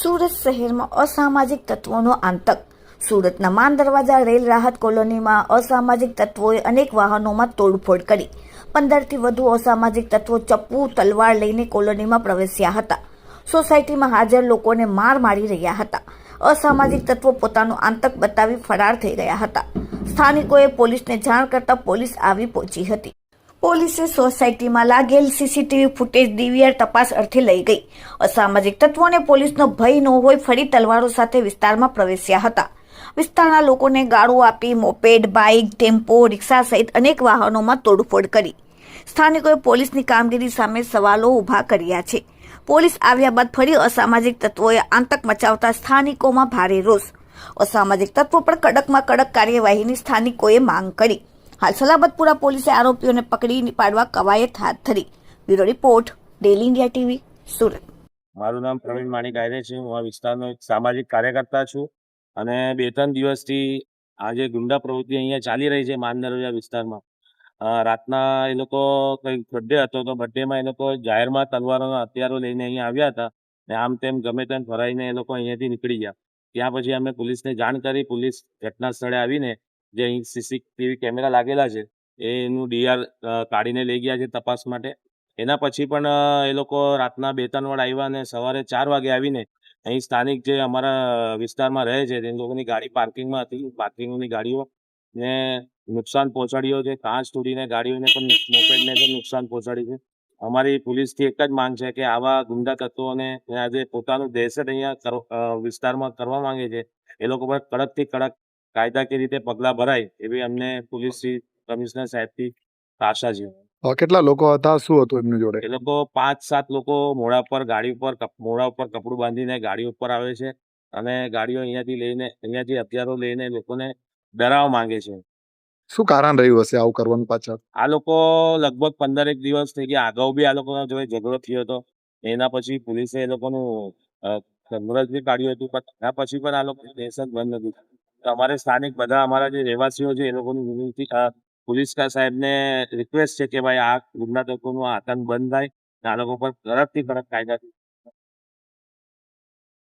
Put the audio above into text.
સુરત શહેરમાં અસામાજિક તત્વોનો આતંક। સુરતના માન દરવાજા રેલ રાહત કોલોનીમાં અસામાજિક તત્વોએ અનેક વાહનોમાં તોડફોડ કરી 15થી વધુ અસામાજિક તત્વો ચપ્પુ તલવાર લઈને કોલોનીમાં પ્રવેશ્યા હતા। સોસાયટીમાં હાજર લોકોને માર મારી રહ્યા હતા। અસામાજિક તત્વો પોતાનો આતંક બતાવી ફરાર થઈ ગયા હતા। સ્થાનિકોએ પોલીસને જાણ કરતા પોલીસ આવી પહોંચી હતી। પોલીસે સોસાયટીમાં લાગેલ સીસીટીવી ફૂટેજ ડીવીઆર તપાસ અર્થે લઈ ગઈ। અસામાજિક તત્વોને પોલીસનો ભય ન હોય ફરી તલવારો સાથે વિસ્તારમાં પ્રવેશ્યા હતા। વિસ્તારના લોકોને ગાળો આપી મોપેડ, બાઇક, ટેમ્પો, રિક્ષા સહિત અનેક વાહનોમાં તોડફોડ કરી। સ્થાનિકોએ પોલીસની કામગીરી સામે સવાલો ઊભા કર્યા છે। પોલીસ આવ્યા બાદ ફરી અસામાજિક તત્વોએ આતંક મચાવતા સ્થાનિકોમાં ભારે રોષ। અસામાજિક તત્વો પર કડકમાં કડક કાર્યવાહીની સ્થાનિકોએ માંગ કરી। હાલ સલાબતપુરા પોલીસે આરોપીઓને પકડી પાડવા કવાયત હાથ ધરી। Bureau report, daily India TV, Surat. મારું નામ પ્રવીણ માણિક આયરે છે। હું આ વિસ્તારનો એક સામાજિક કાર્યકર્તા છું અને 2-3 દિવસથી આજે ગુંડા પ્રવૃત્તિ અહીંયા ચાલી રહી છે માન દરવાજા વિસ્તારમાં। રાતના એ લોકો કંઈક બર્થડે હતો તો બર્થડેમાં એ લોકો જાહેરમાં તલવારોના હથિયારો લઈને અહીંયા આવ્યા હતા ને આમ તેમ ગમે તેમ ફરાઈને એ લોકો અહીંયાથી નીકળી ગયા। ત્યાં પછી અમે પોલીસને જાણ કરી। પોલીસ ઘટના સ્થળે આવીને જે અહીં સીસીટીવી કેમેરા લાગેલા છે એનું ડીઆર કાઢીને લઈ ગયા છે તપાસ માટે। એના પછી પણ એ લોકો રાતના 2-3 વાર આવ્યા અને સવારે 4 વાગે આવીને અહીં સ્થાનિક જે અમારા વિસ્તારમાં રહે છે તે લોકોની ગાડી પાર્કિંગમાં હતી, પાર્કિંગની ગાડીઓ ને નુકસાન પહોંચાડ્યો છે। કાચ તોડીને ગાડીઓને પણ મોપેડને પણ નુકસાન પહોંચાડી છે। અમારી પોલીસથી એક જ માંગ છે કે આવા ગુંડા તત્વોને આજે પોતાનું દહેશત અહીંયા વિસ્તારમાં કરવા માંગે છે એ લોકો પર કડકથી કડક કાયદાકીય રીતે પગલાં ભરાય એવી અમને પોલીસથી કમિશનર સાહેબથી આશા છે। કેટલા લોકો હતા, શું હતું એમની જોડે? એ લોકો 5-7 લોકો મોઢા ઉપર મોઢા ઉપર કપડું બાંધીને ગાડી ઉપર આવે છે અને ગાડીઓ અહીંયાથી હથિયારો લઈને લોકોને ડરાવવા માંગે છે। શું કારણ રહ્યું હશે આવું કરવાનું પાછળ? આ લોકો લગભગ 15 દિવસ થઈ ગયા। અગાઉ બી આ લોકોનો જોડે ઝઘડો થયો હતો। એના પછી પોલીસે એ લોકોનું સંઘર્ષ બી કાઢ્યું હતું પણ એના પછી પણ આ લોકો દહેશત બંધ નથી। તો અમારે સ્થાનિક બધા અમારા જે રહેવાસીઓ છે એ લોકોની વિનંતી પોલીસ સાહેબને રિક્વેસ્ટ છે કે ભાઈ આ ગુંડા તત્વોનું આતંક બંધ થાય અને આ લોકો પર કડકથી કડક કાયદા